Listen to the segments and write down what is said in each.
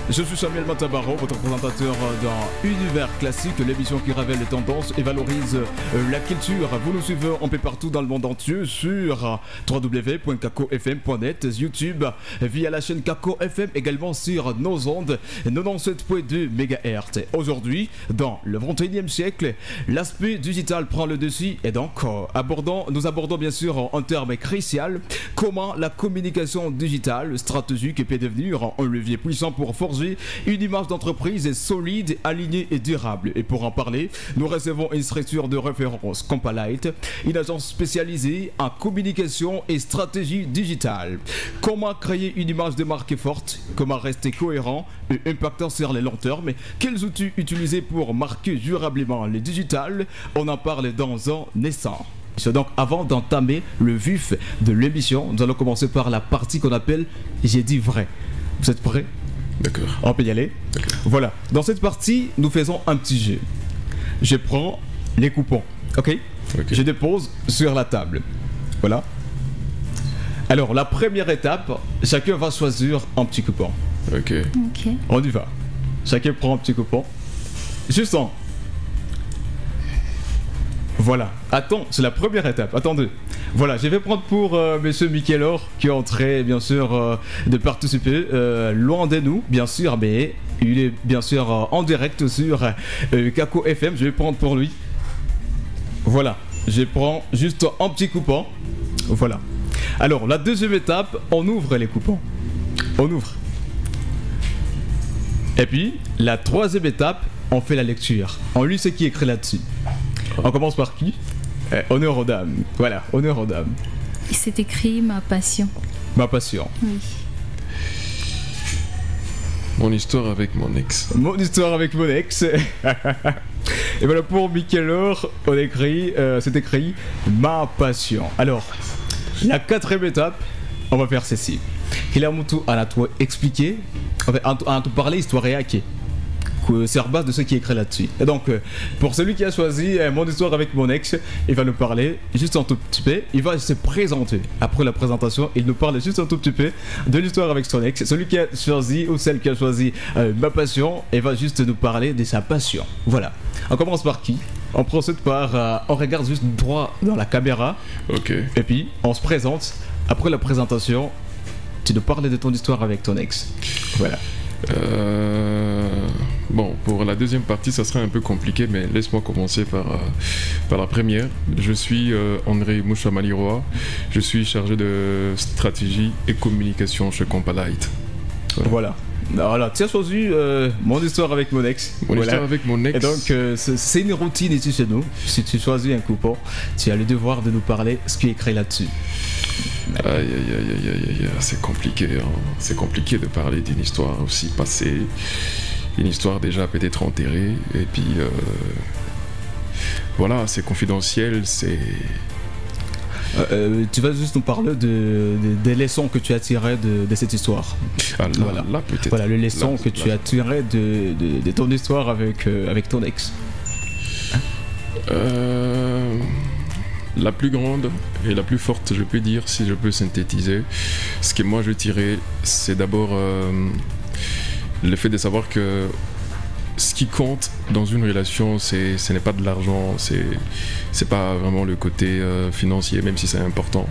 Je suis Samuel Matabaro, votre présentateur dans Univers Classique, l'émission qui révèle les tendances et valorise la culture. Vous nous suivez un peu partout dans le monde entier sur www.kakofm.net, YouTube via la chaîne Kako FM, également sur nos ondes 97.2 MHz. Aujourd'hui, dans le 21e siècle, l'aspect digital prend le dessus et donc nous abordons bien sûr un terme crucial, comment la communication digitale stratégique peut devenir un levier puissant pour forger une image d'entreprise solide, alignée et durable. Et pour en parler, nous recevons une structure de référence, Compalite, une agence spécialisée en communication et stratégie digitale. Comment créer une image de marque forte, comment rester cohérent et impactant sur les long terme, quels outils utiliser pour marquer durablement le digital, on en parle dans un instant. Donc avant d'entamer le vif de l'émission, nous allons commencer par la partie qu'on appelle « J'ai dit vrai ». Vous êtes prêts ? D'accord. On peut y aller. Voilà. Dans cette partie, nous faisons un petit jeu. Je prends les coupons. Ok. Je dépose sur la table. Voilà. Alors, la première étape, chacun va choisir un petit coupon. Ok. On y va. Chacun prend un petit coupon. Juste un. Voilà. Attends, c'est la première étape. Attendez. Voilà, je vais prendre pour monsieur Michelor qui est en train, bien sûr, de participer. Loin de nous, bien sûr, mais il est bien sûr en direct sur Kako FM. Je vais prendre pour lui. Voilà, je prends juste un petit coupon. Voilà. Alors, la deuxième étape, on ouvre les coupons. On ouvre. Et puis, la troisième étape, on fait la lecture. On lit ce qui est écrit là-dessus. On commence par qui ? Honneur aux dames. Voilà, honneur aux dames. C'est écrit ma passion. Ma passion. Oui. Mon histoire avec mon ex. Mon histoire avec mon ex. Et voilà, pour Michelor, c'est écrit ma passion. Alors, la quatrième étape, on va faire ceci. Kilamutu a tout expliqué, a tout parlé, histoire et hacké. C'est à base de ce qui est écrit là-dessus. Et donc, pour celui qui a choisi mon histoire avec mon ex, il va nous parler juste un tout petit peu. Il va se présenter. Après la présentation, il nous parle juste un tout petit peu de l'histoire avec son ex. Celui qui a choisi ou celle qui a choisi ma passion, il va juste nous parler de sa passion. Voilà. On commence par qui ? On procède par... on regarde juste droit dans la caméra. Ok. Et puis, on se présente. Après la présentation, tu nous parles de ton histoire avec ton ex. Voilà. Bon, pour la deuxième partie, ça sera un peu compliqué, mais laisse-moi commencer par la première. Je suis André Mouchamaliroa. Je suis chargé de stratégie et communication chez Compalite. Voilà. Alors, tu as choisi mon histoire avec mon ex. Mon histoire avec mon ex. Et donc, c'est une routine ici chez nous. Si tu choisis un coupon, tu as le devoir de nous parler ce qui est écrit là-dessus. Aïe, c'est compliqué. Hein. C'est compliqué de parler d'une histoire aussi passée. Une histoire déjà peut-être enterrée. Et puis, voilà, c'est confidentiel, c'est... tu vas juste nous parler des leçons que tu as tirées de cette histoire. Ah, là peut-être. Voilà, les leçons que tu as tirées de ton histoire avec ton ex. La plus grande et la plus forte, je peux dire, si je peux synthétiser, ce que moi je tirais, c'est d'abord le fait de savoir que ce qui compte dans une relation, ce n'est pas de l'argent, c'est pas vraiment le côté financier, même si c'est important.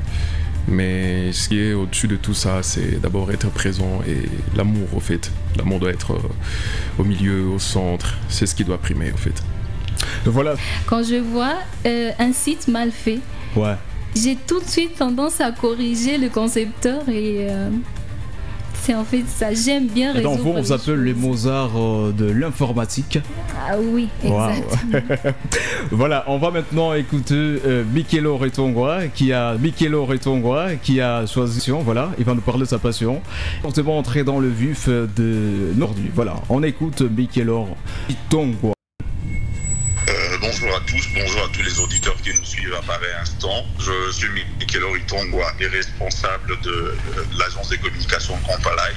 Mais ce qui est au-dessus de tout ça, c'est d'abord être présent et l'amour, au fait. L'amour doit être au milieu, au centre, c'est ce qui doit primer, au fait. Voilà. Quand je vois un site mal fait, ouais, j'ai tout de suite tendance à corriger le concepteur et c'est en fait ça, j'aime bien résoudre. Et donc vous appelez les Mozart de l'informatique. Ah oui, exactement. Wow. Voilà, on va maintenant écouter Michelor Retongwa qui a choisi. Voilà, il va nous parler de sa passion. Forcément entrer dans le vif de aujourd'hui. Voilà, on écoute Michelor Retongwa. Bonjour à tous, bonjour à tous les auditeurs qui nous suivent à pareil instant. Je suis Michelor Itongwa et responsable de l'agence de communication Compalite.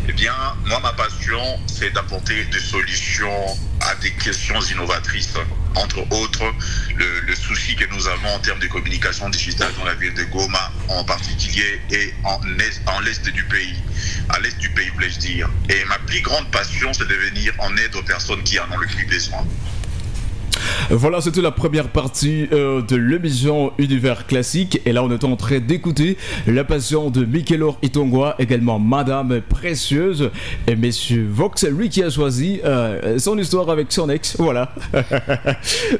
Eh bien, moi, ma passion, c'est d'apporter des solutions à des questions innovatrices. entre autres, le souci que nous avons en termes de communication digitale dans la ville de Goma en particulier et en l'est du pays, à l'est du pays, voulais-je dire. Et ma plus grande passion, c'est de venir en aide aux personnes qui en ont le plus besoin. Voilà, c'était la première partie de l'émission Univers Classique. Et là, on est en train d'écouter la passion de Mikelor Itongwa, également Madame Précieuse et Monsieur Vox, lui qui a choisi son histoire avec son ex. Voilà,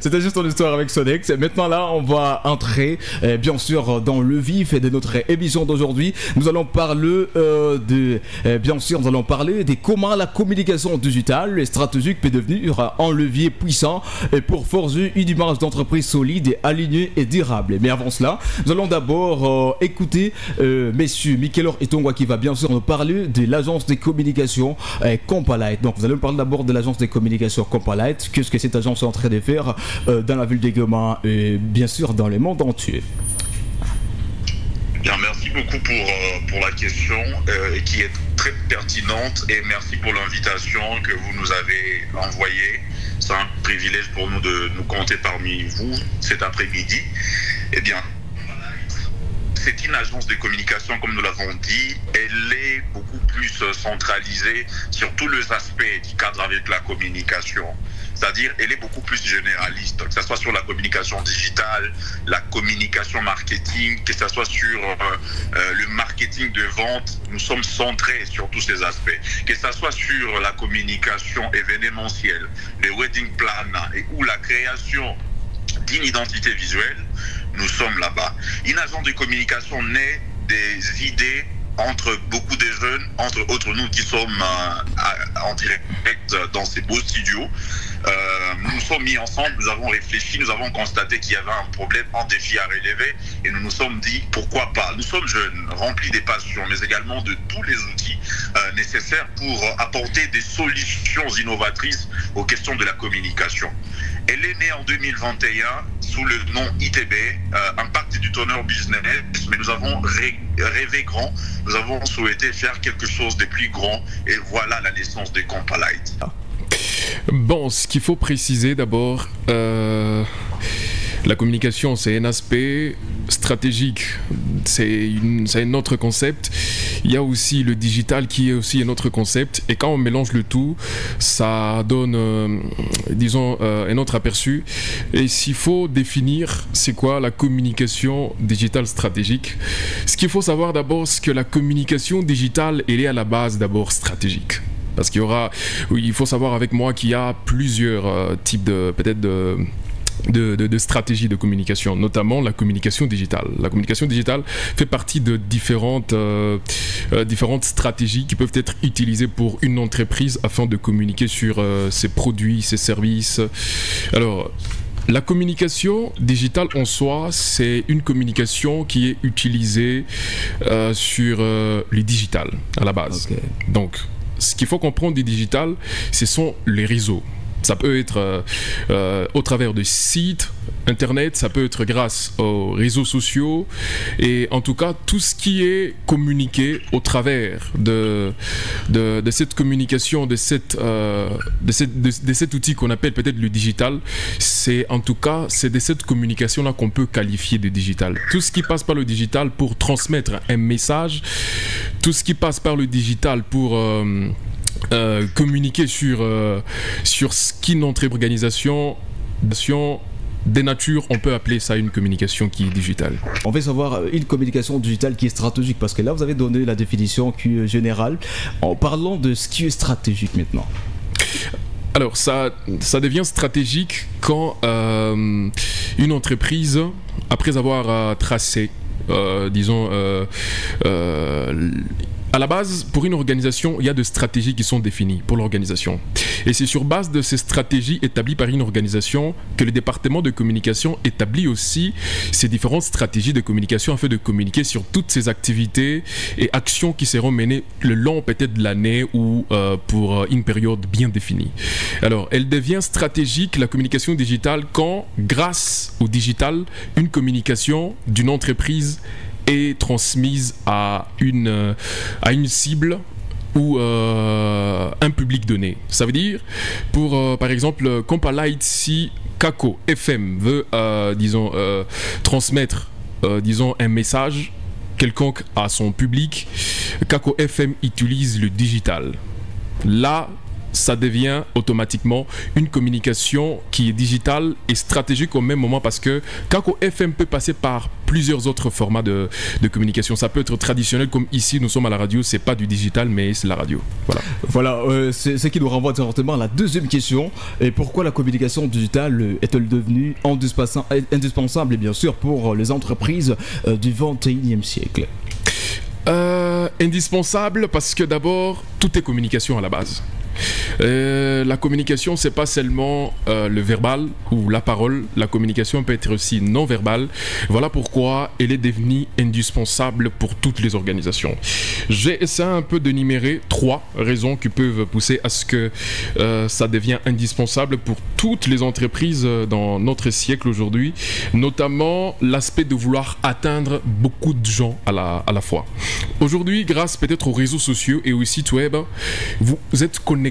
c'était juste son histoire avec son ex. Maintenant, là, on va entrer, bien sûr, dans le vif de notre émission d'aujourd'hui. Nous allons parler bien sûr, nous allons parler de comment la communication digitale et stratégique peut devenir un levier puissant pour forger une image d'entreprise solide et alignée et durable. Mais avant cela, nous allons d'abord écouter Monsieur Mikelor Itongwa qui va bien sûr nous parler de l'agence de communication Compalite. Donc, vous allez nous parler d'abord de l'agence de communication Compalite. Qu'est-ce que cette agence est en train de faire dans la ville de Goma et bien sûr dans le monde entier. Bien, merci beaucoup pour la question qui est très pertinente et merci pour l'invitation que vous nous avez envoyée. C'est un privilège pour nous de nous compter parmi vous cet après-midi. Eh bien, c'est une agence de communication, comme nous l'avons dit. Elle est beaucoup plus centralisée sur tous les aspects du cadre avec la communication. C'est-à-dire, elle est beaucoup plus généraliste, que ce soit sur la communication digitale, la communication marketing, que ce soit sur le marketing de vente. Nous sommes centrés sur tous ces aspects. Que ce soit sur la communication événementielle, le wedding plan ou la création d'une identité visuelle, nous sommes là-bas. Une agence de communication naît des idées entre beaucoup de jeunes, entre autres nous qui sommes en direct dans ces beaux studios. Nous nous sommes mis ensemble, nous avons réfléchi, nous avons constaté qu'il y avait un problème, un défi à relever et nous nous sommes dit pourquoi pas. Nous sommes jeunes, remplis des passions, mais également de tous les outils nécessaires pour apporter des solutions innovatrices aux questions de la communication. Elle est née en 2021 sous le nom ITB, Impact du Toner Business, mais nous avons rêvé grand, nous avons souhaité faire quelque chose de plus grand et voilà la naissance de Compalite. Bon, ce qu'il faut préciser d'abord, la communication c'est un aspect stratégique, c'est un autre concept. Il y a aussi le digital qui est aussi un autre concept et quand on mélange le tout, ça donne, disons, un autre aperçu. Et s'il faut définir c'est quoi la communication digitale stratégique, ce qu'il faut savoir d'abord c'est que la communication digitale elle est à la base d'abord stratégique. Parce il faut savoir avec moi qu'il y a plusieurs types de stratégies de communication, notamment la communication digitale. La communication digitale fait partie de différentes stratégies qui peuvent être utilisées pour une entreprise afin de communiquer sur ses produits, ses services. Alors, la communication digitale en soi, c'est une communication qui est utilisée sur le digital à la base. Okay. Donc, ce qu'il faut comprendre du digital, ce sont les réseaux. Ça peut être au travers de sites internet, ça peut être grâce aux réseaux sociaux et en tout cas tout ce qui est communiqué au travers de cette communication, de cet outil qu'on appelle peut-être le digital, c'est de cette communication là qu'on peut qualifier de digital. Tout ce qui passe par le digital pour transmettre un message, tout ce qui passe par le digital pour communiquer sur ce qu'une organisation des natures, on peut appeler ça une communication qui est digitale. On veut savoir une communication digitale qui est stratégique parce que là vous avez donné la définition qui est générale. En parlant de ce qui est stratégique maintenant. Alors ça devient stratégique quand une entreprise, après avoir tracé, à la base, pour une organisation, il y a des stratégies qui sont définies pour l'organisation. Et c'est sur base de ces stratégies établies par une organisation que le département de communication établit aussi ces différentes stratégies de communication afin de communiquer sur toutes ces activités et actions qui seront menées le long peut-être de l'année ou pour une période bien définie. Alors, elle devient stratégique, la communication digitale, quand, grâce au digital, une communication d'une entreprise est transmise à une cible ou un public donné. Ça veut dire, pour par exemple, Compalight, si Kako FM veut, transmettre, un message quelconque à son public, Kako FM utilise le digital. Là, ça devient automatiquement une communication qui est digitale et stratégique au même moment, parce que Kako FM peut passer par plusieurs autres formats de communication. Ça peut être traditionnel, comme ici nous sommes à la radio, c'est pas du digital mais c'est la radio. Voilà, c'est ce qui nous renvoie directement à la deuxième question. Et pourquoi la communication digitale est-elle devenue indispensable, et bien sûr pour les entreprises du 21e siècle? Indispensable parce que d'abord, tout est communication à la base. La communication, c'est pas seulement le verbal ou la parole. La communication peut être aussi non verbale. Voilà pourquoi elle est devenue indispensable pour toutes les organisations. J'ai essayé un peu d'énumérer 3 raisons qui peuvent pousser à ce que ça devient indispensable pour toutes les entreprises dans notre siècle aujourd'hui, notamment l'aspect de vouloir atteindre beaucoup de gens à la fois. Aujourd'hui, grâce peut-être aux réseaux sociaux et aux sites web, vous êtes connectés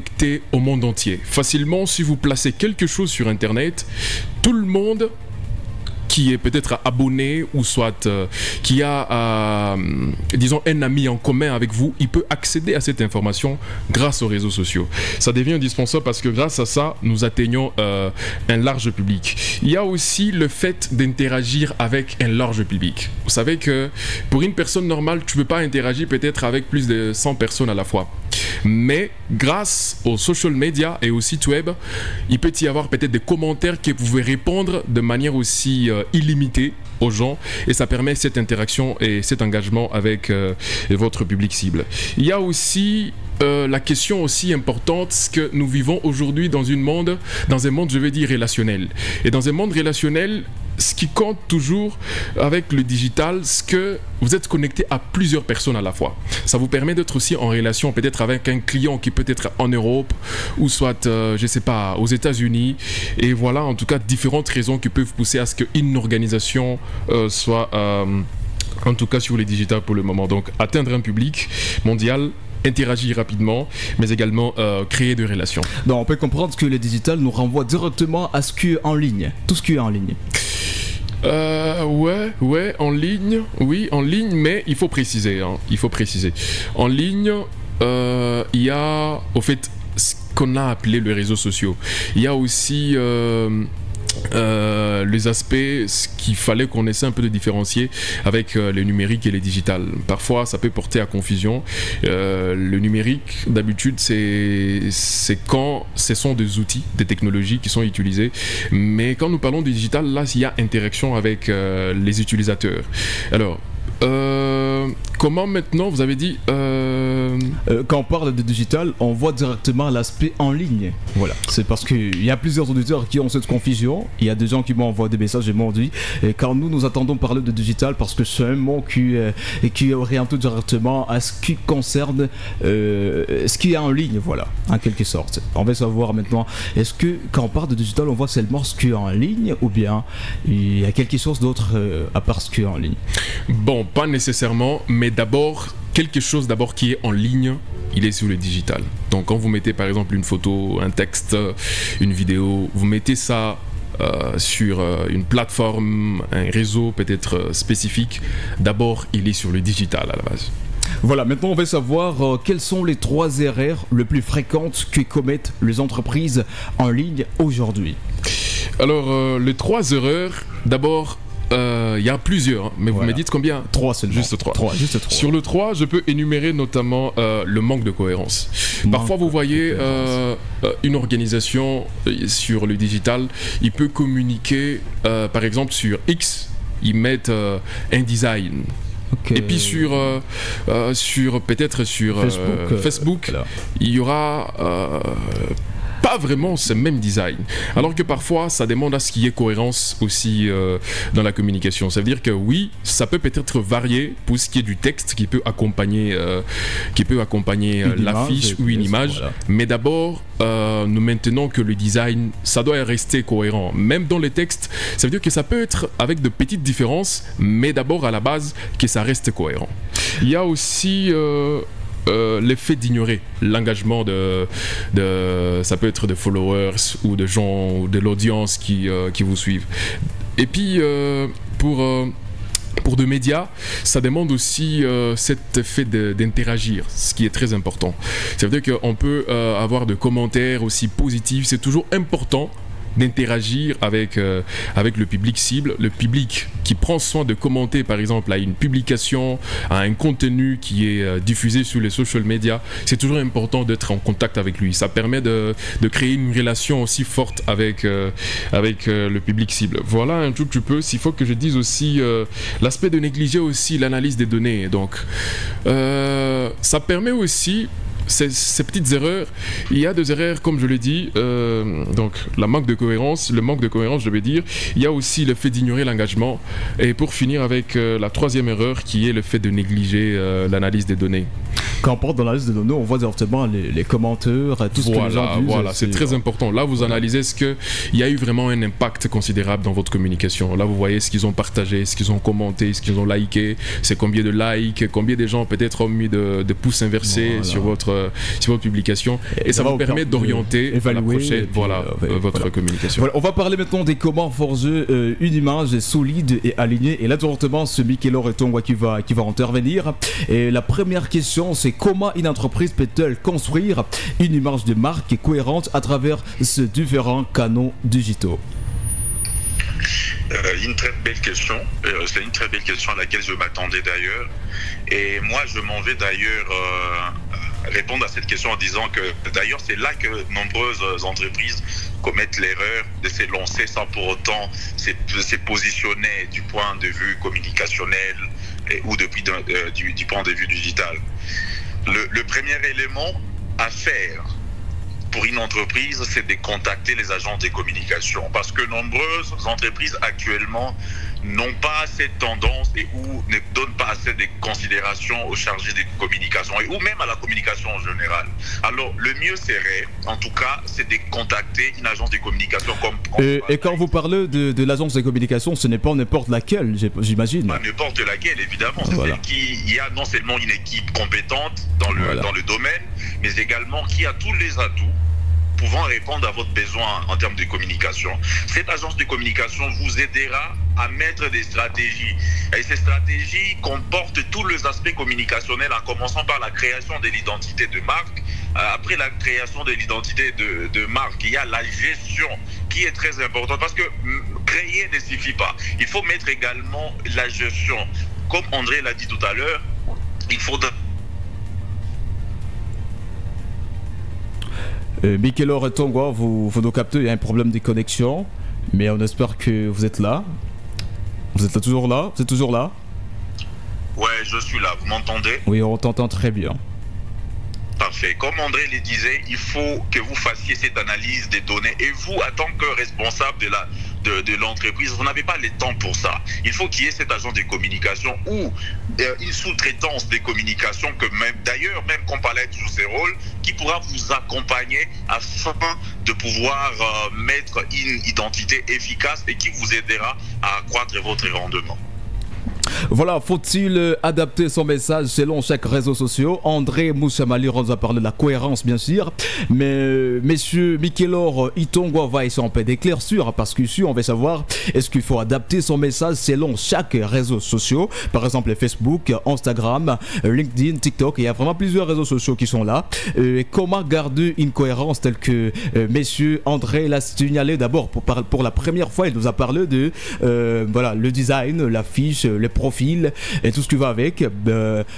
au monde entier. Facilement, si vous placez quelque chose sur Internet, tout le monde qui est peut-être abonné ou soit qui a, disons, un ami en commun avec vous, il peut accéder à cette information grâce aux réseaux sociaux. Ça devient indispensable parce que grâce à ça, nous atteignons un large public. Il y a aussi le fait d'interagir avec un large public. Vous savez que pour une personne normale, tu ne peux pas interagir peut-être avec plus de 100 personnes à la fois. Mais grâce aux social media et aux sites web, il peut y avoir peut-être des commentaires que vous pouvez répondre de manière aussi illimitée aux gens, et ça permet cette interaction et cet engagement avec votre public cible. Il y a aussi la question aussi importante que nous vivons aujourd'hui dans un monde, je vais dire, relationnel. Et dans un monde relationnel, ce qui compte toujours avec le digital, c'est que vous êtes connecté à plusieurs personnes à la fois. Ça vous permet d'être aussi en relation peut-être avec un client qui peut être en Europe ou soit, je sais pas, aux États-Unis. Et voilà, en tout cas, différentes raisons qui peuvent pousser à ce qu'une organisation soit, en tout cas sur les digital pour le moment. Donc, atteindre un public mondial, interagir rapidement, mais également créer des relations. Donc, on peut comprendre que le digital nous renvoie directement à ce qui est en ligne, tout ce qui est en ligne. Ouais, en ligne, oui, en ligne, mais il faut préciser, En ligne, il y a, au fait, ce qu'on a appelé les réseaux sociaux. Il y a aussi les aspects, ce qu'il fallait qu'on essaie un peu de différencier avec le numérique et les digital. Parfois, ça peut porter à confusion. Le numérique, d'habitude, c'est quand ce sont des outils, des technologies qui sont utilisées. Mais quand nous parlons du digital, là, il y a interaction avec les utilisateurs. Alors, comment maintenant, vous avez dit quand on parle de digital, on voit directement l'aspect en ligne. Voilà, c'est parce qu'il y a plusieurs auditeurs qui ont cette confusion. Il y a des gens qui m'envoient des messages et m'ont dit, et quand nous attendons parler de digital, parce que c'est un mot qui est orienté directement à ce qui concerne ce qui est en ligne, voilà, en quelque sorte. On va savoir maintenant, est-ce que quand on parle de digital, on voit seulement ce qui est en ligne, ou bien il y a quelque chose d'autre à part ce qui est en ligne? Bon, pas nécessairement, mais d'abord, quelque chose d'abord qui est en ligne, il est sur le digital. Donc quand vous mettez par exemple une photo, un texte, une vidéo, vous mettez ça sur une plateforme, un réseau peut-être spécifique, d'abord il est sur le digital à la base. Voilà, maintenant on va savoir quelles sont les 3 erreurs les plus fréquentes que commettent les entreprises en ligne aujourd'hui. Alors les 3 erreurs, d'abord, il y a plusieurs, mais voilà. Vous me dites combien? 3 seulement. Juste 3. Sur le 3, je peux énumérer notamment le manque de cohérence. Parfois, vous voyez une organisation sur le digital, il peut communiquer, par exemple sur X, ils mettent un design. Okay. Et puis peut-être sur Facebook, il y aura pas vraiment ce même design. Alors que parfois, ça demande à ce qu'il y ait cohérence aussi dans la communication. Ça veut dire que oui, ça peut peut-être varier pour ce qui est du texte qui peut accompagner l'affiche ou une image. Voilà. Mais d'abord, nous maintenons que le design, ça doit rester cohérent. Même dans les textes, ça veut dire que ça peut être avec de petites différences, mais d'abord à la base, que ça reste cohérent. Il y a aussi l'effet d'ignorer l'engagement ça peut être de followers ou de gens, ou de l'audience qui vous suivent. Et puis pour de médias, ça demande aussi cet effet d'interagir, ce qui est très important. Ça veut dire qu'on peut avoir de commentaires aussi positifs. C'est toujours important d'interagir avec le public cible, le public qui prend soin de commenter par exemple à une publication, à un contenu qui est diffusé sur les social media. C'est toujours important d'être en contact avec lui. Ça permet de créer une relation aussi forte avec le public cible. Voilà un tout petit peu. S'il faut que je dise aussi l'aspect de négliger aussi l'analyse des données. Donc ça permet aussi ces petites erreurs. Il y a des erreurs, comme je l'ai dit, donc le manque de cohérence, je vais dire. Il y a aussi le fait d'ignorer l'engagement. Et pour finir avec la troisième erreur, qui est le fait de négliger l'analyse des données. Quand on parle d'analyse des données, on voit directement les commentaires, tout ce que les gens disent. Voilà, c'est très important. Là, vous analysez ce qu'il y a eu vraiment un impact considérable dans votre communication. Là, vous voyez ce qu'ils ont partagé, ce qu'ils ont commenté, ce qu'ils ont liké, c'est combien de likes, combien de gens peut-être ont mis de pouces inversés sur votre publication, et ça vous permet d'orienter la prochaine, votre communication. Voilà, on va parler maintenant des comment forger une image solide et alignée, et là directement c'est Mikelor Etongwa qui va intervenir. Et la première question, c'est comment une entreprise peut-elle construire une image de marque cohérente à travers ces différents canaux digitaux? Une très belle question. C'est une très belle question à laquelle je m'attendais d'ailleurs. Et moi, je m'en vais d'ailleurs répondre à cette question en disant que d'ailleurs, c'est là que nombreuses entreprises commettent l'erreur de se lancer sans pour autant se positionner du point de vue communicationnel ou depuis du point de vue digital. Le premier élément à faire pour une entreprise, c'est de contacter les agences de communication, parce que nombreuses entreprises actuellement n'ont pas cette tendance ou ne donnent pas assez de considération aux chargés de communication ou même à la communication en général. Alors le mieux serait, en tout cas, c'est de contacter une agence de communication comme... Et quand vous parlez de l'agence de communication, ce n'est pas n'importe laquelle, j'imagine. Pas n'importe laquelle, évidemment. C'est celle qui a non seulement une équipe compétente dans le domaine, mais également qui a tous les atouts pouvant répondre à votre besoin en termes de communication. Cette agence de communication vous aidera à mettre des stratégies. Et ces stratégies comportent tous les aspects communicationnels, en commençant par la création de l'identité de marque. Après la création de l'identité de marque, il y a la gestion qui est très importante, parce que créer ne suffit pas. Il faut mettre également la gestion. Comme André l'a dit tout à l'heure, il faudra... Mikelor Etongwa, vous nous captez, il y a un problème de connexion, mais on espère que vous êtes là. Vous êtes toujours là? Vous êtes toujours là? Ouais, je suis là. Vous m'entendez? Oui, on t'entend très bien. Parfait. Comme André le disait, il faut que vous fassiez cette analyse des données. Et vous, en tant que responsable de l'entreprise, vous n'avez pas le temps pour ça. Il faut qu'il y ait cet agent de communication ou une sous-traitance de communication que d'ailleurs, même Compala a toujours ses rôles, qui pourra vous accompagner afin de pouvoir mettre une identité efficace et qui vous aidera à accroître votre rendement. Voilà, faut-il adapter son message selon chaque réseau social? André Moussamali nous a parlé de la cohérence, bien sûr, mais monsieur Mikelor Etongwa va essayer un peu d'éclaircir, parce qu'ici on veut savoir, est-ce qu'il faut adapter son message selon chaque réseau social? Par exemple Facebook, Instagram, LinkedIn, TikTok, il y a vraiment plusieurs réseaux sociaux qui sont là. Comment garder une cohérence telle que monsieur André l'a signalé? D'abord, pour la première fois, il nous a parlé de voilà, le design, l'affiche, les profil et tout ce qui va avec.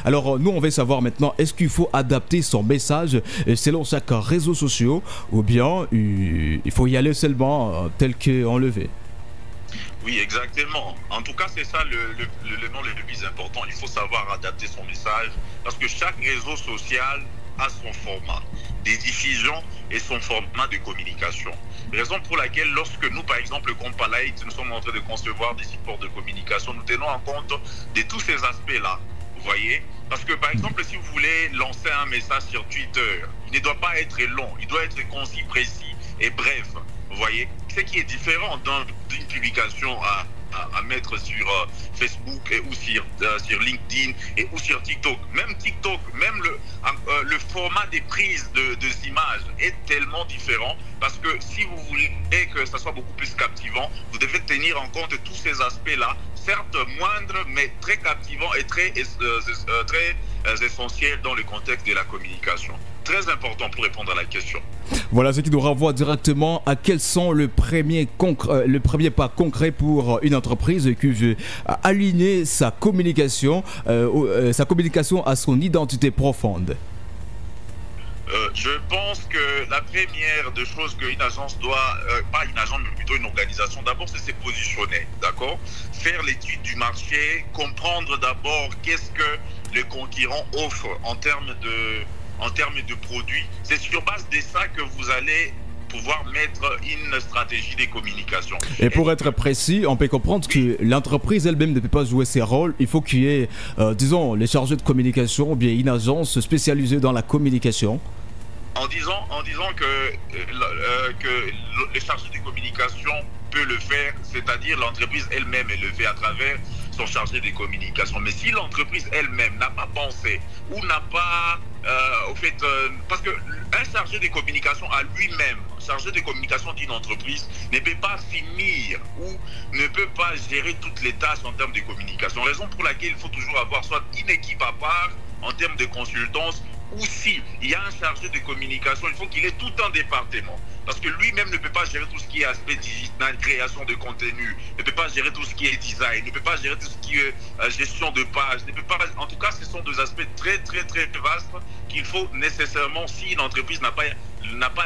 Alors nous on veut savoir maintenant, est-ce qu'il faut adapter son message selon chaque réseau social, ou bien il faut y aller seulement tel qu'on le veut? Oui, exactement. En tout cas, c'est ça l'élément le plus important. Il faut savoir adapter son message, parce que chaque réseau social a son format des diffusions et son format de communication. Raison pour laquelle, lorsque nous, par exemple, Compalite, nous sommes en train de concevoir des supports de communication, nous tenons en compte de tous ces aspects-là. Vous voyez? Parce que, par exemple, si vous voulez lancer un message sur Twitter, il ne doit pas être long, il doit être concis, précis et bref. Vous voyez? Ce qui est différent d'une publication à mettre sur Facebook et ou sur LinkedIn et ou sur TikTok. Même TikTok, même le format des prises de images est tellement différent, parce que si vous voulez que ça soit beaucoup plus captivant, vous devez tenir en compte tous ces aspects-là, certes moindres, mais très captivants et très essentiels dans le contexte de la communication. Très important pour répondre à la question. Voilà ce qui nous renvoie directement à quels sont le premier pas concret pour une entreprise qui veut aligner sa communication à son identité profonde. Je pense que la première des choses qu'une agence doit, pas une agence mais plutôt une organisation, d'abord c'est se positionner, d'accord? Faire l'étude du marché, comprendre d'abord qu'est-ce que le concurrent offre en termes de produits. C'est sur base de ça que vous allez pouvoir mettre une stratégie de communication. Et pour être précis, on peut comprendre que l'entreprise elle-même ne peut pas jouer ses rôles. Il faut qu'il y ait, disons, les chargés de communication ou bien une agence spécialisée dans la communication. En disant que les chargés de communication peut le faire, c'est-à-dire l'entreprise elle-même est levée à travers son chargé de communication. Mais si l'entreprise elle-même n'a pas pensé ou n'a pas, parce qu'un chargé de communication à lui-même, chargé de communication d'une entreprise, ne peut pas finir ou ne peut pas gérer toutes les tâches en termes de communication. Raison pour laquelle il faut toujours avoir soit une équipe à part en termes de consultance, ou si il y a un chargé de communication, il faut qu'il ait tout un département. Parce que lui-même ne peut pas gérer tout ce qui est aspect digital, création de contenu, ne peut pas gérer tout ce qui est design, ne peut pas gérer tout ce qui est gestion de page, ne peut pas... En tout cas, ce sont des aspects très vastes qu'il faut nécessairement, si une entreprise n'a pas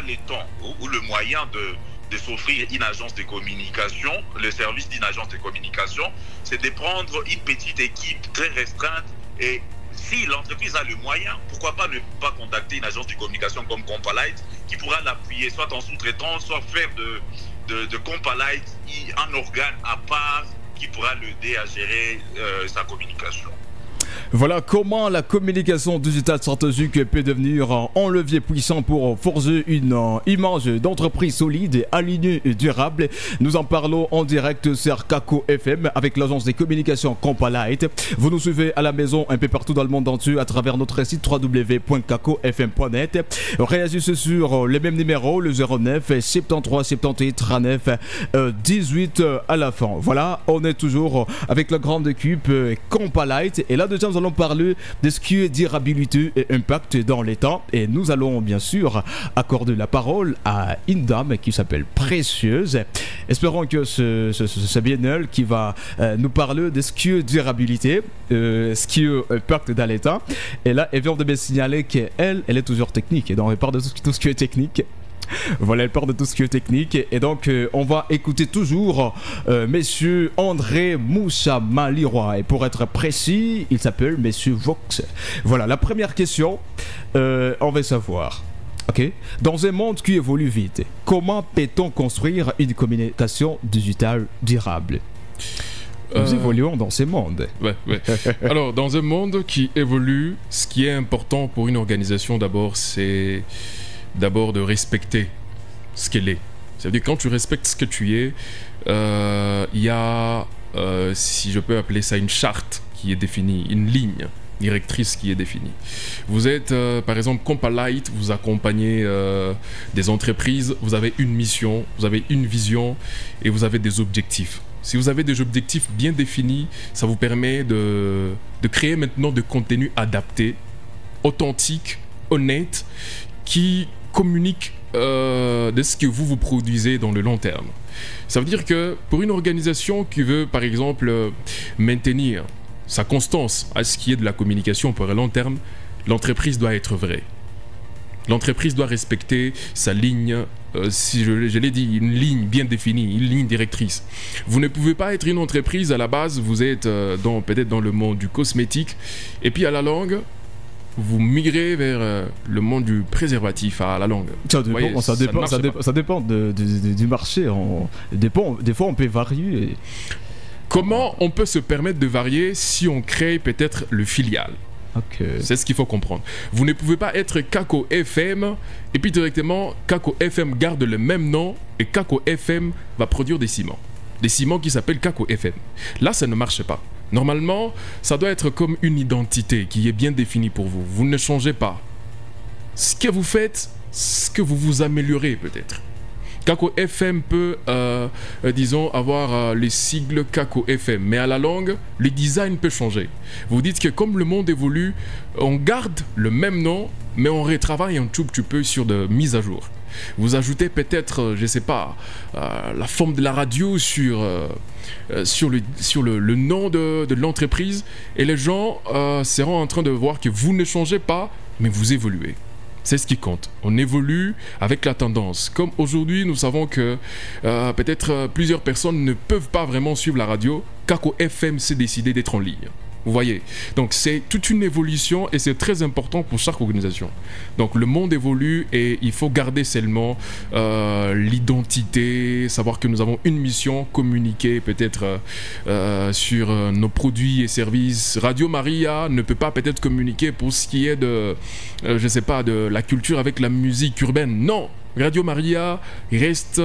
le temps ou le moyen de s'offrir une agence de communication, le service d'une agence de communication, c'est de prendre une petite équipe très restreinte. Et si l'entreprise a le moyen, pourquoi pas ne pas contacter une agence de communication comme Compalite qui pourra l'appuyer soit en sous-traitance, soit faire de Compalite un organe à part qui pourra l'aider à gérer sa communication. Voilà comment la communication digitale stratégique peut devenir un levier puissant pour forger une image d'entreprise solide, alignée et durable. Nous en parlons en direct sur Kako FM avec l'agence de communication Compalite. Vous nous suivez à la maison un peu partout dans le monde entier à travers notre site www.kakofm.net. Réagissez sur les mêmes numéros, le 09 73 78 39 18 à la fin. Voilà, on est toujours avec la grande équipe Compalite et là déjà nous allons parler de ce qui est durabilité et impact dans les temps et nous allons bien sûr accorder la parole à une dame qui s'appelle Précieuse. Espérons que c'est bien elle qui va nous parler de ce qui est durabilité, ce qui est impact dans les temps. Et là elle vient de me signaler qu'elle est toujours technique et donc elle parle de tout ce qui est technique. Voilà, elle parle de tout ce qui est technique et donc on va écouter toujours Monsieur André Moussa Maliroy et pour être précis, il s'appelle Monsieur Vox. Voilà, la première question, on va savoir. Ok, dans un monde qui évolue vite, comment peut-on construire une communication digitale durable? Nous évoluons dans ce monde. Ouais. Alors, dans un monde qui évolue, ce qui est important pour une organisation d'abord, c'est de respecter ce qu'elle est. C'est-à-dire quand tu respectes ce que tu es, il y a, si je peux appeler ça une charte qui est définie, une ligne directrice qui est définie. Vous êtes, par exemple, Compalite, vous accompagnez des entreprises, vous avez une mission, vous avez une vision et vous avez des objectifs. Si vous avez des objectifs bien définis, ça vous permet de créer maintenant de contenu adapté, authentique, honnête, qui communique de ce que vous produisez dans le long terme. Ça veut dire que pour une organisation qui veut par exemple maintenir sa constance à ce qui est de la communication pour le long terme, l'entreprise doit être vraie. L'entreprise doit respecter sa ligne, si je l'ai dit, une ligne bien définie, une ligne directrice. Vous ne pouvez pas être une entreprise à la base, vous êtes peut-être dans le monde du cosmétique, et puis à la longue, vous migrez vers le monde du préservatif à la longue. Ça dépend du marché. Des fois, on peut varier. Comment on peut se permettre de varier si on crée peut-être le filial? Okay. C'est ce qu'il faut comprendre. Vous ne pouvez pas être Kako FM et puis directement Kako FM garde le même nom et Kako FM va produire des ciments. des ciments qui s'appellent Kako FM. Là, ça ne marche pas. Normalement, ça doit être comme une identité qui est bien définie pour vous. Vous ne changez pas. Ce que vous faites, ce que vous vous améliorez peut-être. Kako FM peut, disons, avoir les sigles Kako FM, mais à la longue, le design peut changer. Vous dites que comme le monde évolue, on garde le même nom, mais on retravaille un tout petit peu sur de mises à jour. Vous ajoutez peut-être, je ne sais pas, la forme de la radio sur le nom de l'entreprise, et les gens seront en train de voir que vous ne changez pas, mais vous évoluez. C'est ce qui compte. On évolue avec la tendance. Comme aujourd'hui, nous savons que peut-être plusieurs personnes ne peuvent pas vraiment suivre la radio. Kako FM s'est décidé d'être en ligne. Vous voyez, donc c'est toute une évolution et c'est très important pour chaque organisation. Donc le monde évolue et il faut garder seulement l'identité, savoir que nous avons une mission, communiquer peut-être sur nos produits et services. Radio Maria ne peut pas peut-être communiquer pour ce qui est de, je sais pas, de la culture avec la musique urbaine. Non! Radio Maria reste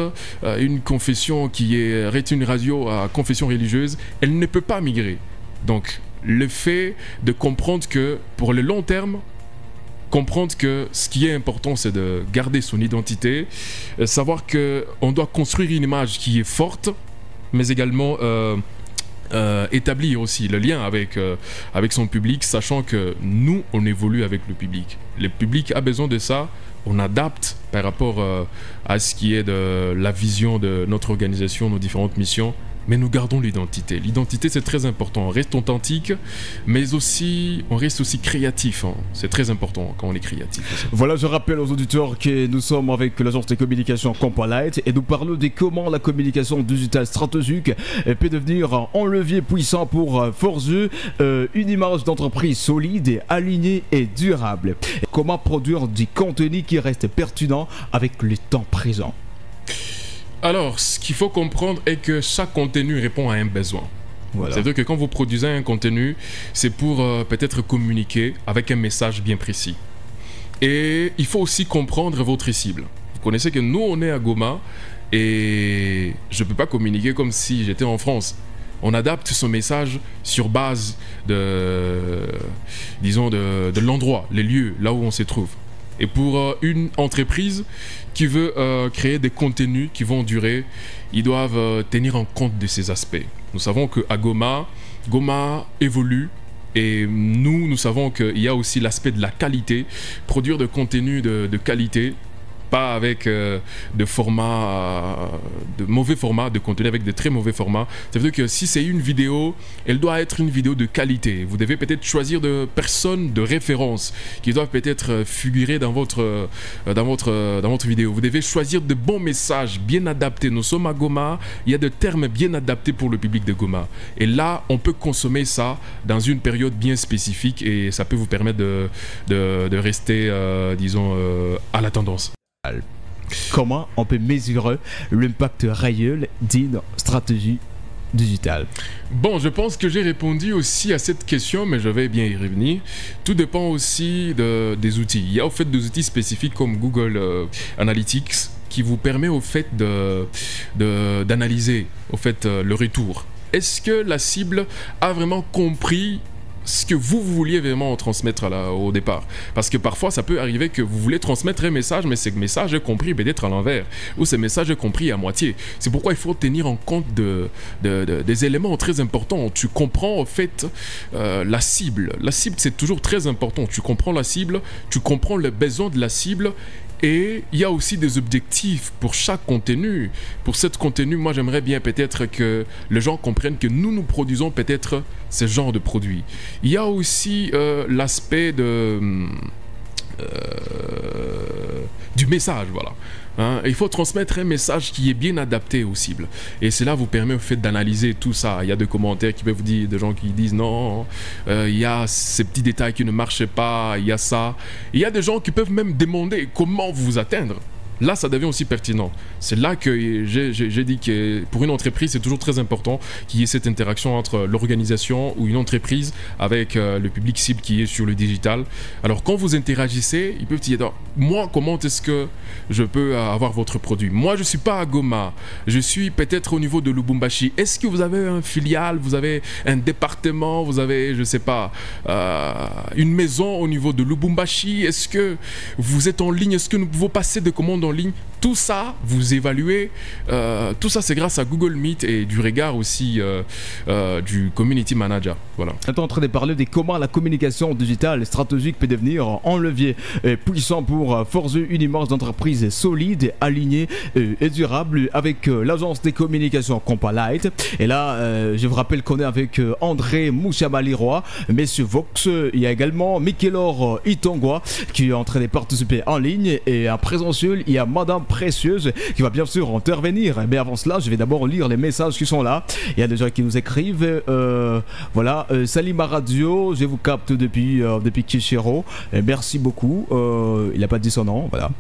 une confession reste une radio à confession religieuse. Elle ne peut pas migrer. Donc le fait de comprendre que pour le long terme, comprendre que ce qui est important, c'est de garder son identité, savoir qu'on doit construire une image qui est forte, mais également établir aussi le lien avec son public, sachant que nous, on évolue avec le public. Le public a besoin de ça, on adapte par rapport à ce qui est de la vision de notre organisation, nos différentes missions. Mais nous gardons l'identité. L'identité, c'est très important. On reste authentique, mais aussi, on reste aussi créatif. Hein. C'est très important quand on est créatif aussi. Voilà, je rappelle aux auditeurs que nous sommes avec l'agence de communication Compolite et nous parlons de comment la communication digitale stratégique peut devenir un levier puissant pour forger une image d'entreprise solide, alignée et durable. Comment produire du contenu qui reste pertinent avec le temps présent. Alors, ce qu'il faut comprendre est que chaque contenu répond à un besoin. Voilà. C'est-à-dire que quand vous produisez un contenu, c'est pour peut-être communiquer avec un message bien précis. Et il faut aussi comprendre votre cible. Vous connaissez que nous, on est à Goma et je ne peux pas communiquer comme si j'étais en France. On adapte son message sur base de l'endroit, les lieux, là où on se trouve. Et pour une entreprise qui veut créer des contenus qui vont durer, ils doivent tenir en compte de ces aspects. Nous savons qu'à Goma évolue et nous savons qu'il y a aussi l'aspect de la qualité, produire de contenus de qualité, pas avec de mauvais formats, de contenu avec de très mauvais formats. Ça veut dire que si c'est une vidéo, elle doit être une vidéo de qualité. Vous devez peut-être choisir de personnes de référence qui doivent peut-être figurer dans votre vidéo. Vous devez choisir de bons messages bien adaptés. Nous sommes à Goma, il y a des termes bien adaptés pour le public de Goma. Et là, on peut consommer ça dans une période bien spécifique et ça peut vous permettre de rester, à la tendance. Comment on peut mesurer l'impact réel d'une stratégie digitale? Bon, je pense que j'ai répondu aussi à cette question, mais je vais bien y revenir. Tout dépend aussi des outils. Il y a au fait des outils spécifiques comme Google Analytics qui vous permet au fait d'analyser au fait le retour. Est-ce que la cible a vraiment compris ce que vous vouliez vraiment transmettre au départ? Parce que parfois ça peut arriver que vous voulez transmettre un message, mais ce message est compris peut-être à l'envers, ou ce message est compris à moitié. C'est pourquoi il faut tenir en compte des éléments très importants. Tu comprends en fait la cible. La cible, c'est toujours très important. Tu comprends la cible, tu comprends les besoins de la cible. Et il y a aussi des objectifs pour chaque contenu. Pour ce contenu, moi j'aimerais bien peut-être que les gens comprennent que nous produisons peut-être ce genre de produit. Il y a aussi l'aspect du message, voilà. Hein, il faut transmettre un message qui est bien adapté aux cibles. Et cela vous permet au fait d'analyser tout ça. Il y a des commentaires qui peuvent vous dire, des gens qui disent non, il y a ces petits détails qui ne marchent pas, il y a ça. Il y a des gens qui peuvent même demander comment vous atteindre. là ça devient aussi pertinent. C'est là que j'ai dit que pour une entreprise c'est toujours très important qu'il y ait cette interaction entre l'organisation ou une entreprise avec le public cible qui est sur le digital. Alors quand vous interagissez, ils peuvent dire moi comment est-ce que je peux avoir votre produit? Moi je suis pas à Goma, je suis peut-être au niveau de Lubumbashi. Est-ce que vous avez un filiale, vous avez un département, vous avez je sais pas une maison au niveau de Lubumbashi? Est-ce que vous êtes en ligne? Est-ce que nous pouvons passer de commandes en ligne? Tout ça, vous évaluez. Tout ça, c'est grâce à Google Meet et du regard aussi du Community Manager. Voilà. On est en train de parler de comment la communication digitale stratégique peut devenir un levier puissant pour forger une image d'entreprise solide, alignée et durable avec l'agence de communication Compalite. Et là, je vous rappelle qu'on est avec André Mouchamali-Roy, Monsieur Vox. Il y a également Mikelor Itongwa qui est en train de participer en ligne. Et en présentiel, il y a Madame Précieuse qui va bien sûr intervenir. Mais avant cela, je vais d'abord lire les messages qui sont là. Il y a des gens qui nous écrivent. Voilà, Salima Radio, je vous capte depuis Kishiro. Merci beaucoup. Il n'a pas dit son nom. Voilà.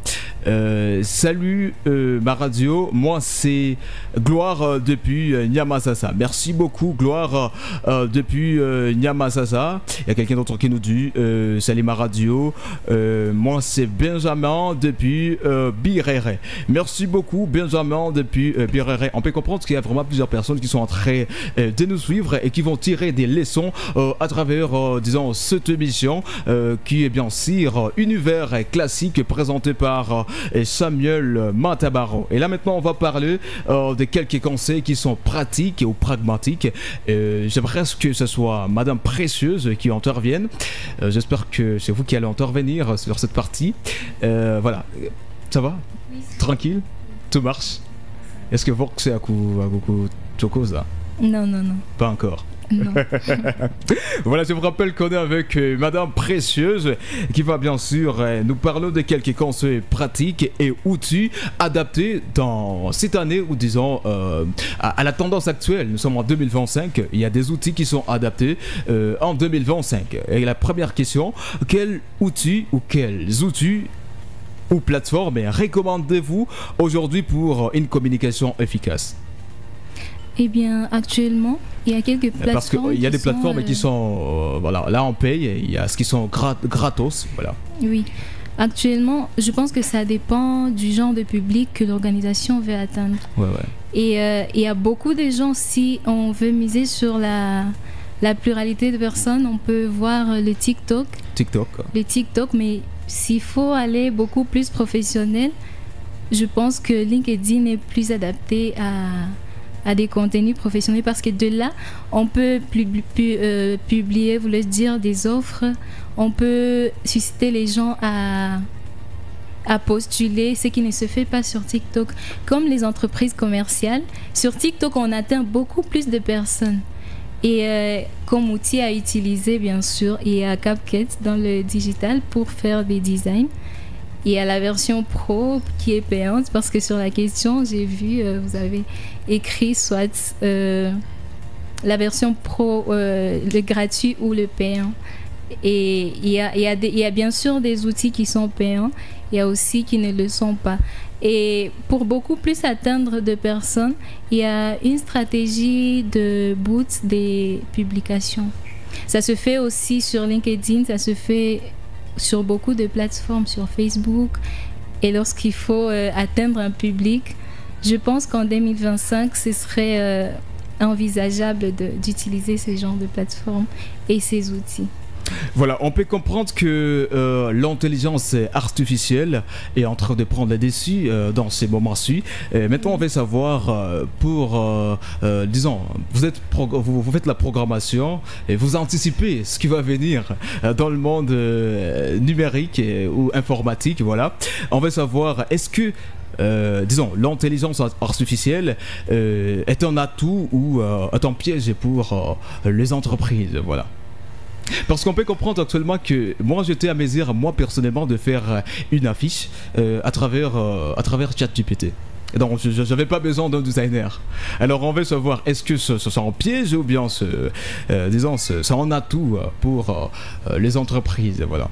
Salut ma radio. Moi c'est Gloire depuis Nyamasasa. Merci beaucoup Gloire depuis Nyamasasa. Il y a quelqu'un d'autre qui nous dit salut ma radio. Moi c'est Benjamin depuis Birere. Merci beaucoup Benjamin depuis Birere. On peut comprendre qu'il y a vraiment plusieurs personnes qui sont en train de nous suivre et qui vont tirer des leçons à travers disons cette émission qui est bien sûr Univers classique présenté par Samuel Matabaro. Et là maintenant on va parler de quelques conseils qui sont pratiques ou pragmatiques. J'aimerais que ce soit Madame Précieuse qui intervienne. J'espère que c'est vous qui allez intervenir sur cette partie. Voilà, ça va? Oui, tranquille? Tout marche? Est-ce que Vox est à beaucoup de choses là? Non. Pas encore. Non. Voilà, je vous rappelle qu'on est avec Madame Précieuse qui va bien sûr nous parler de quelques conseils pratiques et outils adaptés dans cette année ou disons à la tendance actuelle. Nous sommes en 2025, il y a des outils qui sont adaptés en 2025. Et la première question, quels outils ou plateformes recommandez-vous aujourd'hui pour une communication efficace? Eh bien, actuellement, il y a quelques plateformes. Parce qu'il y a des plateformes qui sont. Voilà, là on paye, il y a ce qui sont gratos. Voilà. Oui. Actuellement, je pense que ça dépend du genre de public que l'organisation veut atteindre. Ouais. Et il y a beaucoup de gens, si on veut miser sur la pluralité de personnes, on peut voir le TikTok. Le TikTok, mais s'il faut aller beaucoup plus professionnel, je pense que LinkedIn est plus adapté à des contenus professionnels parce que de là, on peut publier, voulez dire, des offres. On peut susciter les gens à postuler, ce qui ne se fait pas sur TikTok. Comme les entreprises commerciales, sur TikTok, on atteint beaucoup plus de personnes. Et comme outil à utiliser, bien sûr, il y a CapCut dans le digital pour faire des designs. Il y a la version pro qui est payante parce que sur la question, j'ai vu, vous avez écrit soit la version pro, le gratuit ou le payant. Et il y a bien sûr des outils qui sont payants, il y a aussi qui ne le sont pas. Et pour beaucoup plus atteindre de personnes, il y a une stratégie de boost des publications. Ça se fait aussi sur LinkedIn, ça se fait sur beaucoup de plateformes, sur Facebook. Et lorsqu'il faut atteindre un public, je pense qu'en 2025, ce serait envisageable d'utiliser ce genre de plateformes et ces outils. Voilà, on peut comprendre que l'intelligence artificielle est en train de prendre le dessus dans ces moments-ci. Maintenant, on veut savoir disons, vous faites la programmation et vous anticipez ce qui va venir dans le monde numérique ou informatique. Voilà, on veut savoir, est-ce que disons, l'intelligence artificielle est un atout ou est un piège pour les entreprises? Voilà. Parce qu'on peut comprendre actuellement que moi j'étais à mesure, moi personnellement, de faire une affiche à travers ChatGPT. Donc je n'avais pas besoin d'un designer. Alors on veut savoir, est-ce que ce sont un piège ou bien c'est un atout pour les entreprises? Voilà.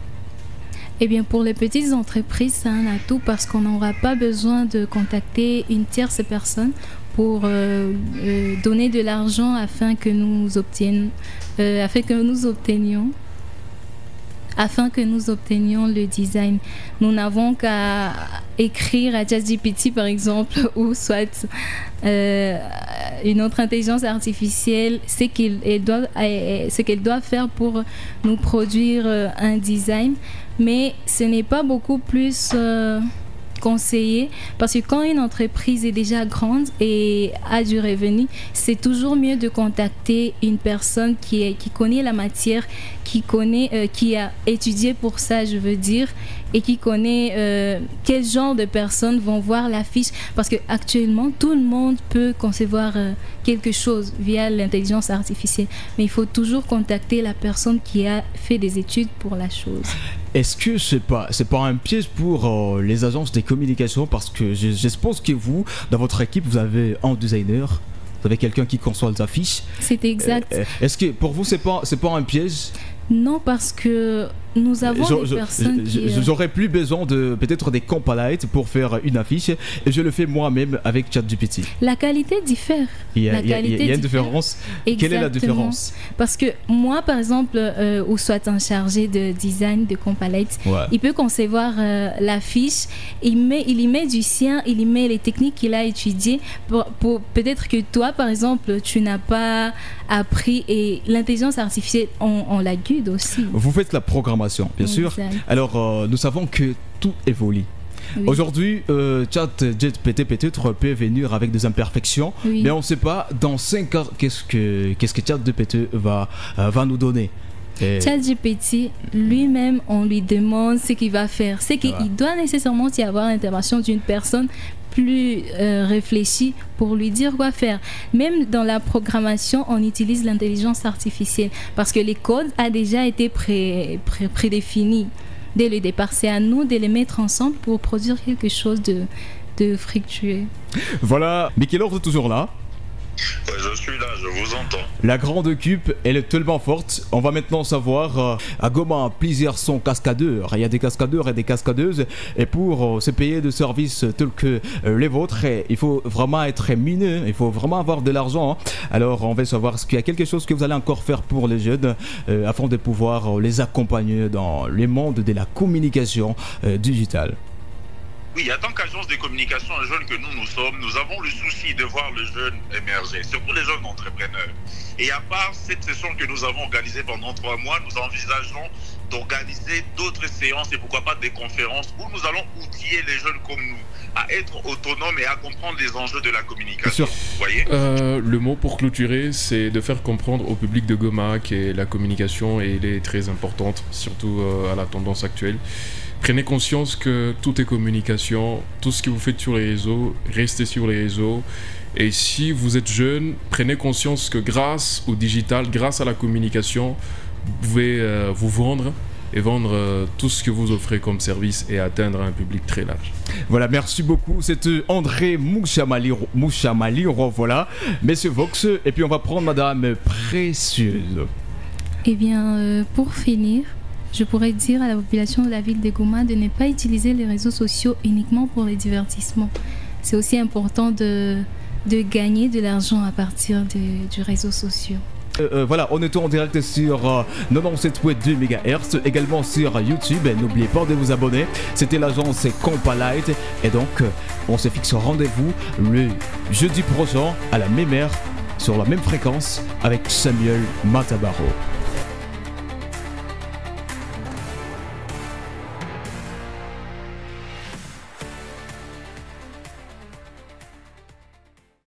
Eh bien, pour les petites entreprises, c'est un atout parce qu'on n'aura pas besoin de contacter une tierce personne pour donner de l'argent afin que nous obtenions le design. Nous n'avons qu'à écrire à ChatGPT par exemple ou soit une autre intelligence artificielle ce qu'elle doit faire pour nous produire un design, mais ce n'est pas beaucoup plus conseillé parce que quand une entreprise est déjà grande et a du revenu, c'est toujours mieux de contacter une personne qui connaît la matière, qui a étudié pour ça, je veux dire, et qui connaît quel genre de personnes vont voir l'affiche, parce que actuellement tout le monde peut concevoir quelque chose via l'intelligence artificielle, mais il faut toujours contacter la personne qui a fait des études pour la chose. Est-ce que c'est pas un piège pour les agences de communication, parce que je suppose que vous, dans votre équipe, vous avez un designer, vous avez quelqu'un qui conçoit les affiches. C'est exact. Est-ce que pour vous c'est pas un piège? Non, parce que nous avons des personnes qui... J'aurais plus besoin de peut-être des compilates pour faire une affiche, et je le fais moi-même avec ChatGPT. La qualité diffère. Il y a une différence. Exactement. Quelle est la différence? Parce que moi, par exemple, ou soit un chargé de design de compilate, il peut concevoir l'affiche, il y met du sien, il y met les techniques qu'il a étudiées. Peut-être que toi, par exemple, tu n'as pas appris, et l'intelligence artificielle, on la guide aussi. Vous faites la programmation, bien sûr. Alors, nous savons que tout évolue. Oui. Aujourd'hui, ChatGPT peut-être peut venir avec des imperfections, mais on ne sait pas dans 5 ans qu'est-ce que ChatGPT va nous donner. ChatGPT lui-même, on lui demande ce qu'il va faire. C'est qu'il doit nécessairement y avoir l'intervention d'une personne plus réfléchie pour lui dire quoi faire. Même dans la programmation, on utilise l'intelligence artificielle parce que les codes a déjà été prédéfinis dès le départ. C'est à nous de les mettre ensemble pour produire quelque chose de fructueux. Voilà, Michel-Laure est toujours là. Ouais, je suis là, je vous entends. La grande cup, elle est tellement forte. On va maintenant savoir, à Goma, plusieurs sont cascadeurs. Il y a des cascadeurs et des cascadeuses. Et pour se payer de services tels que les vôtres, il faut vraiment être mineux. Il faut vraiment avoir de l'argent. Alors, on va savoir est-ce qu'il y a quelque chose que vous allez encore faire pour les jeunes afin de pouvoir les accompagner dans le monde de la communication digitale. Oui, en tant qu'agence de communication jeune que nous sommes, nous avons le souci de voir le jeune émerger, surtout les jeunes entrepreneurs. Et à part cette session que nous avons organisée pendant 3 mois, nous envisageons d'organiser d'autres séances et pourquoi pas des conférences où nous allons outiller les jeunes comme nous à être autonomes et à comprendre les enjeux de la communication. Vous voyez ? Le mot pour clôturer, c'est de faire comprendre au public de Goma que la communication elle est très importante, surtout à la tendance actuelle. Prenez conscience que tout est communication, tout ce que vous faites sur les réseaux, restez sur les réseaux. Et si vous êtes jeune, prenez conscience que grâce au digital, grâce à la communication, vous pouvez vous vendre et vendre tout ce que vous offrez comme service et atteindre un public très large. Voilà, merci beaucoup. C'était André Mouchamaliro, voilà, Monsieur Vox. Et puis on va prendre Madame Précieuse. Eh bien, pour finir, je pourrais dire à la population de la ville de Goma de ne pas utiliser les réseaux sociaux uniquement pour les divertissements. C'est aussi important de gagner de l'argent à partir du réseau social. Voilà, on est en direct sur 97.2 MHz, également sur YouTube. N'oubliez pas de vous abonner. C'était l'agence Compalite. Et donc, on se fixe rendez-vous le jeudi prochain à la même heure, sur la même fréquence, avec Samuel Matabaro.